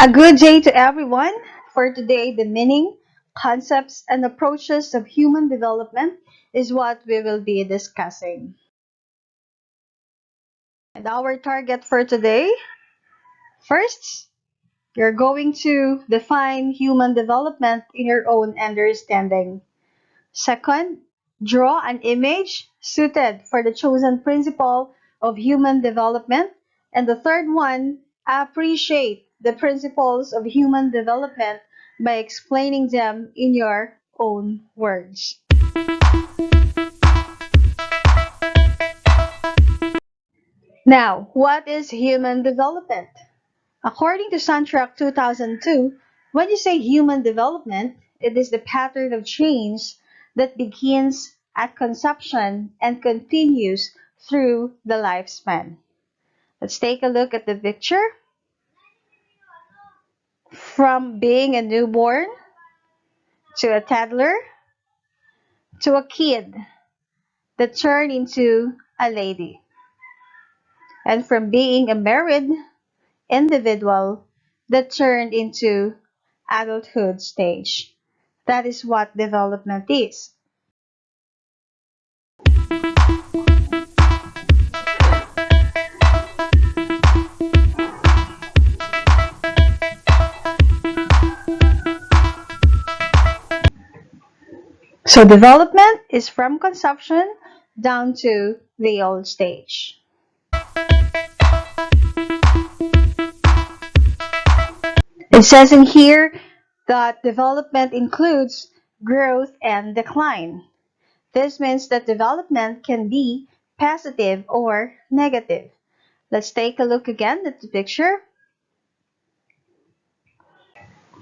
A good day to everyone. For today, the meaning, concepts, and approaches of human development is what we will be discussing. And our target for today, first, you're going to define human development in your own understanding. Second, draw an image suited for the chosen principle of human development. And the third one, appreciate the principles of human development by explaining them in your own words. Now, what is human development? According to Santrock 2002, when you say human development, it is the pattern of change that begins at conception and continues through the lifespan. Let's take a look at the picture. From being a newborn to a toddler to a kid that turned into a lady. And from being a married individual that turned into adulthood stage. That is what development is. So development is from conception down to the old stage. It says in here that development includes growth and decline. This means that development can be positive or negative. Let's take a look again at the picture.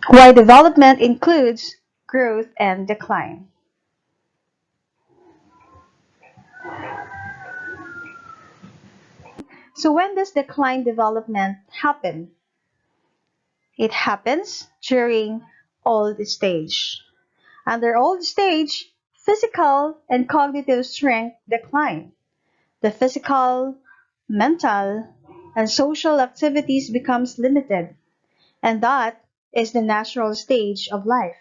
Why development includes growth and decline. So when does decline development happen? It happens during old stage. Under old stage, physical and cognitive strength decline. The physical, mental, and social activities becomes limited, and that is the natural stage of life.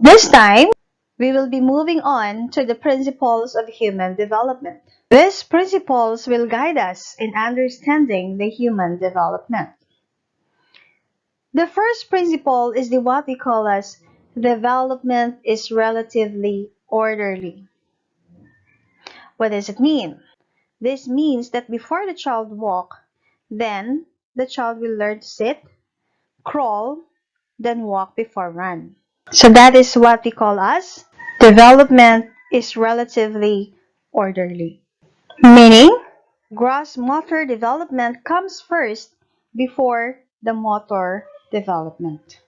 This time, we will be moving on to the principles of human development. These principles will guide us in understanding the human development. The first principle is what we call as development is relatively orderly. What does it mean? This means that before the child walks, then the child will learn to sit, crawl, then walk before run. So that is what we call as development is relatively orderly. Meaning, gross motor development comes first before the motor development.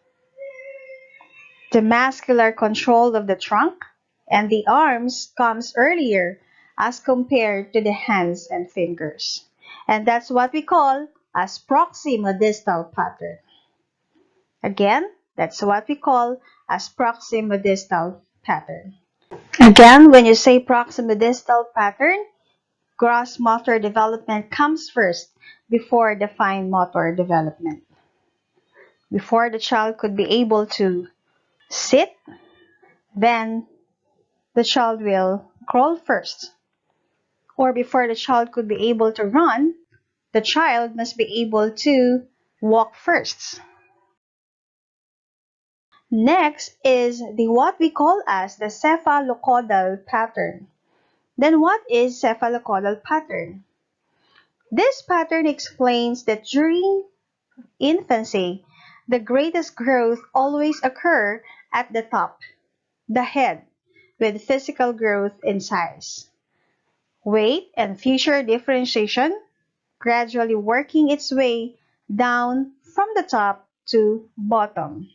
The muscular control of the trunk and the arms comes earlier as compared to the hands and fingers. And that's what we call as proximodistal pattern. Again, that's what we call as proximodistal pattern. Again, when you say proximodistal pattern, gross motor development comes first before the fine motor development. Before the child could be able to sit, then the child will crawl first. Or before the child could be able to run, the child must be able to walk first. Next is what we call as the cephalo-caudal pattern. Then what is cephalo-caudal pattern? This pattern explains that during infancy, the greatest growth always occurs at the top, the head, with physical growth in size, weight, and future differentiation, gradually working its way down from the top to bottom.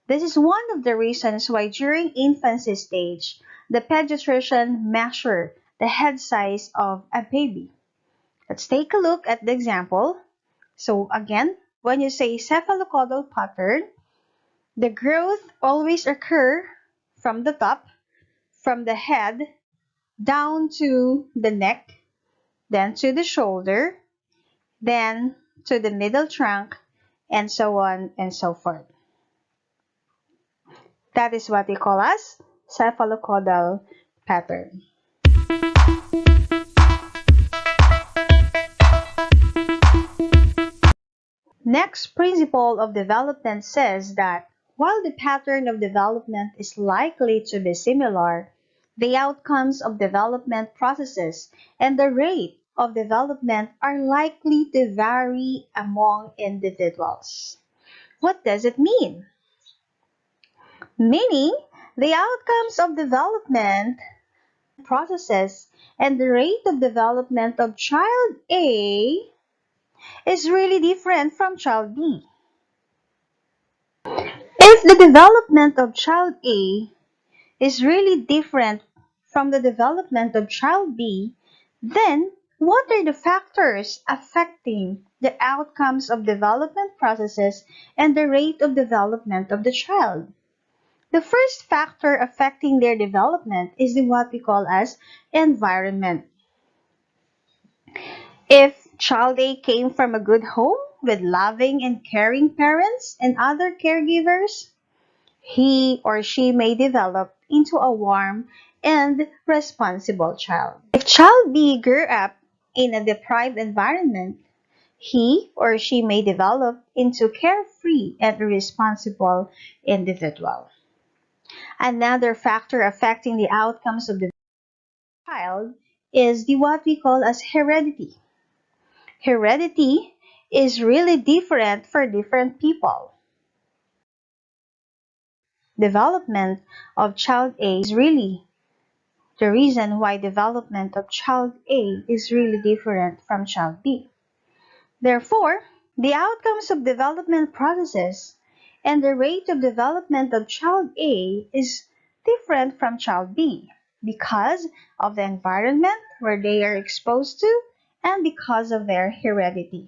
This is one of the reasons why during infancy stage, the pediatrician measures the head size of a baby. Let's take a look at the example. So again, when you say cephalocaudal pattern, the growth always occurs from the top, from the head down to the neck, then to the shoulder, then to the middle trunk, and so on and so forth. That is what we call as cephalocaudal pattern. Next principle of development says that while the pattern of development is likely to be similar, the outcomes of development processes and the rate of development are likely to vary among individuals. What does it mean? Meaning, the outcomes of development processes and the rate of development of child A is really different from child B. If the development of child A is really different from the development of child B, then what are the factors affecting the outcomes of development processes and the rate of development of the child? The first factor affecting their development is what we call as environment. If child A came from a good home with loving and caring parents and other caregivers, he or she may develop into a warm and responsible child. If child B grew up in a deprived environment, he or she may develop into carefree and irresponsible individual. Another factor affecting the outcomes of the child is what we call as heredity. Heredity is really different for different people. Development of child A is really the reason why development of child A is really different from child B. Therefore, the outcomes of development processes and the rate of development of child A is different from child B because of the environment where they are exposed to and because of their heredity.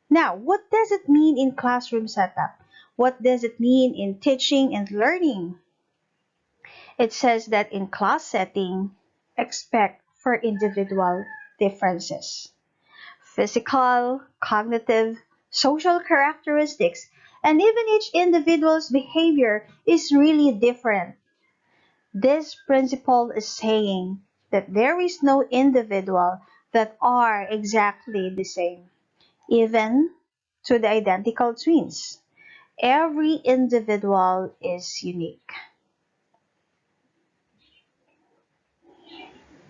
Now, what does it mean in classroom setup? What does it mean in teaching and learning? It says that in class setting, expect for individual differences. Physical, cognitive, social characteristics, and even each individual's behavior is really different. This principle is saying that there is no individual that are exactly the same, even to the identical twins. Every individual is unique.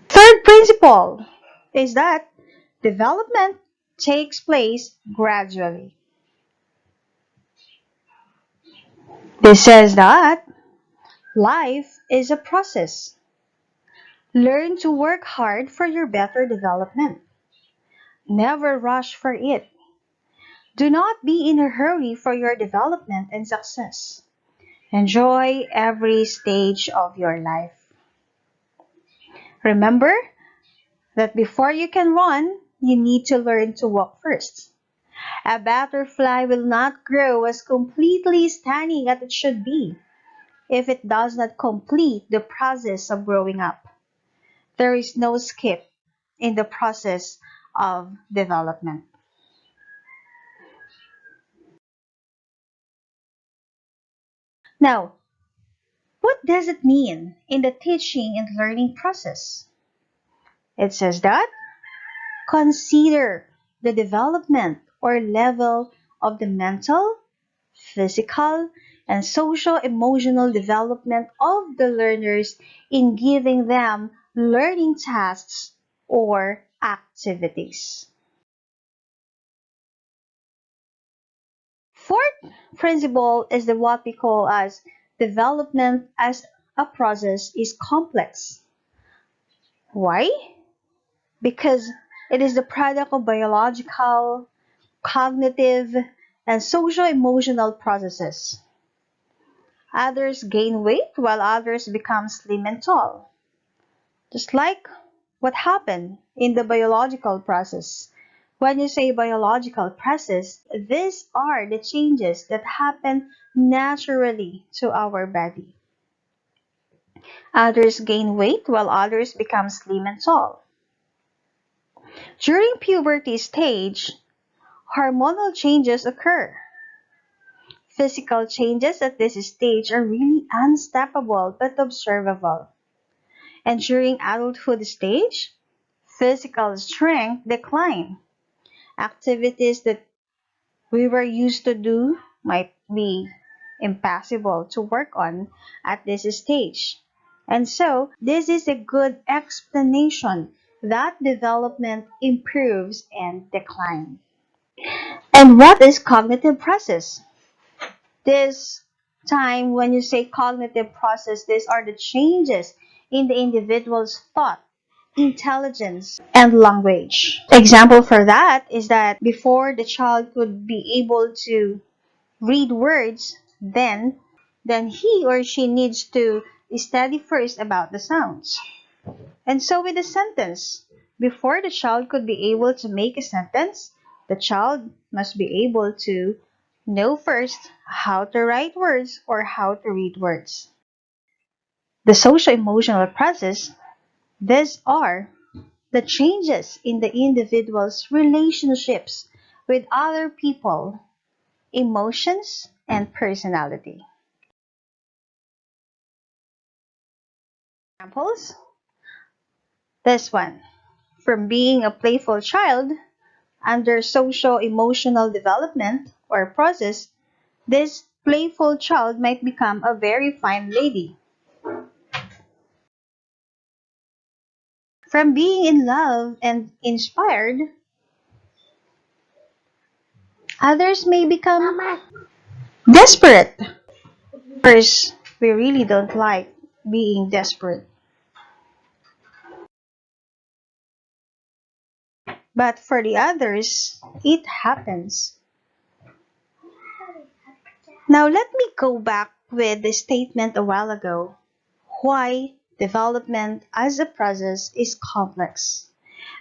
Third principle is that development takes place gradually. This says that life is a process. Learn to work hard for your better development. Never rush for it. Do not be in a hurry for your development and success. Enjoy every stage of your life. Remember that before you can run, you need to learn to walk first. A butterfly will not grow as completely standing as it should be if it does not complete the process of growing up. There is no skip in the process of development. Now, what does it mean in the teaching and learning process? It says that consider the development or level of the mental, physical, and social-emotional development of the learners in giving them learning tasks or activities. Fourth principle is the what we call as development as a process is complex. Why? Because it is the product of biological, cognitive, and social-emotional processes. Others gain weight while others become slim and tall. Just like what happened in the biological process. When you say biological process, these are the changes that happen naturally to our body. Others gain weight while others become slim and tall. During puberty stage, hormonal changes occur. Physical changes at this stage are really unstoppable but observable. And during adulthood stage, physical strength decline. Activities that we were used to do might be impossible to work on at this stage. And so, this is a good explanation that development improves and declines. And what is cognitive process? This time when you say cognitive process, these are the changes in the individual's thought, intelligence, and language. Example for that is that before the child could be able to read words, then he or she needs to study first about the sounds. And so with the sentence, before the child could be able to make a sentence, the child must be able to know first how to write words or how to read words. The social-emotional process, these are the changes in the individual's relationships with other people, emotions, and personality. Examples? This one. From being a playful child, under socio-emotional development or process, this playful child might become a very fine lady. From being in love and inspired, others may become desperate. First, we really don't like being desperate. But for the others, it happens. Now let me go back with the statement a while ago. Why development as a process is complex?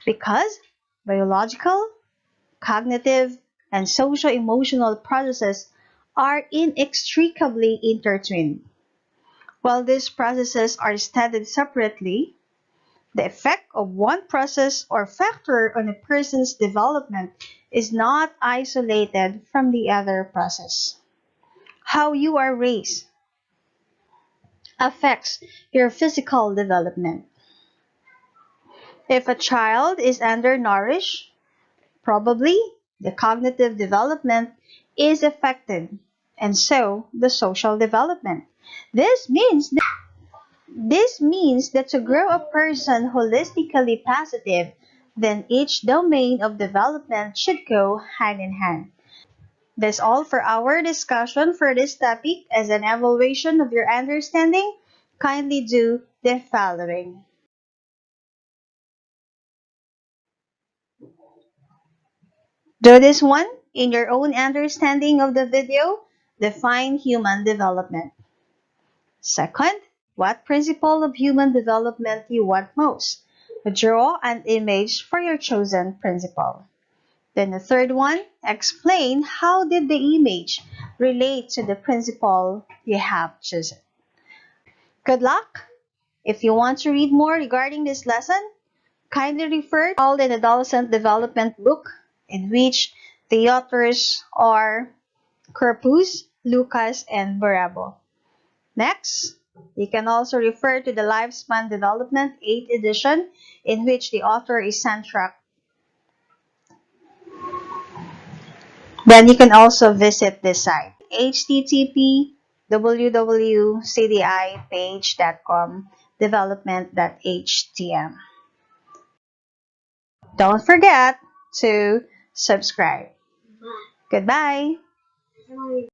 Because biological, cognitive, and social-emotional processes are inextricably intertwined. While these processes are studied separately, the effect of one process or factor on a person's development is not isolated from the other process. How you are raised affects your physical development. If a child is undernourished, probably the cognitive development is affected, and so the social development. This means that to grow a person holistically positive, then each domain of development should go hand in hand. That's all for our discussion for this topic. As an evaluation of your understanding, kindly do the following. Do this one in your own understanding of the video. Define human development. Second, what principle of human development you want most? Draw an image for your chosen principle. Then the third one, explain how did the image relate to the principle you have chosen. Good luck! If you want to read more regarding this lesson, kindly refer to Child and Adolescent Development book, in which the authors are Corpus, Lucas, and Barabo. Next, you can also refer to the Lifespan Development 8th edition, in which the author is Santrock. Then you can also visit this site, http://www.cdipage.com development.htm. Don't forget to subscribe. Goodbye.